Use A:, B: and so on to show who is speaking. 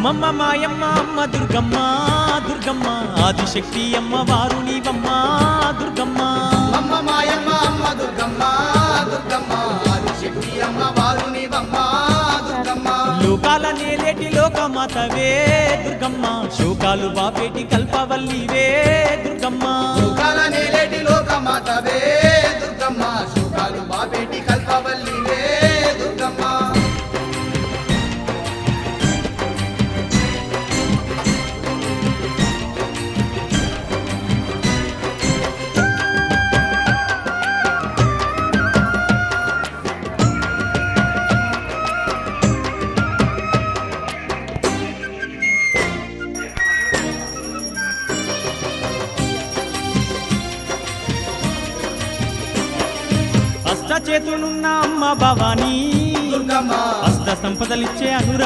A: అమ్మమ్మ మాయమ్మ అమ్మ దుర్గమ్మ దుర్గమ్మ ఆదిశక్తి అమ్మ వారు నీవమ్మ దుర్గమ్మ
B: అమ్మ మాయమ్మ అమ్మ దుర్గమ్మ దుర్గమ్మ ఆదిశక్తి అమ్మ వారు నీవమ్మ దుర్గమ్మ
A: లోకాల నేలేటి లోకమాతవే దుర్గమ్మ శోకాలు బాపేటి కల్పవల్లివే దుర్గమ్మ
B: శోకాల నేలేటి లోకమాతవే దుర్గమ్మ శోకాలు బాపేటి కల్పవల్లివే దుర్గమ్మ
A: అష్ట చేతులున్న అమ్మ భవానీ
B: దుర్గమ్మ
A: అష్ట సంపదలిచ్చే అనుర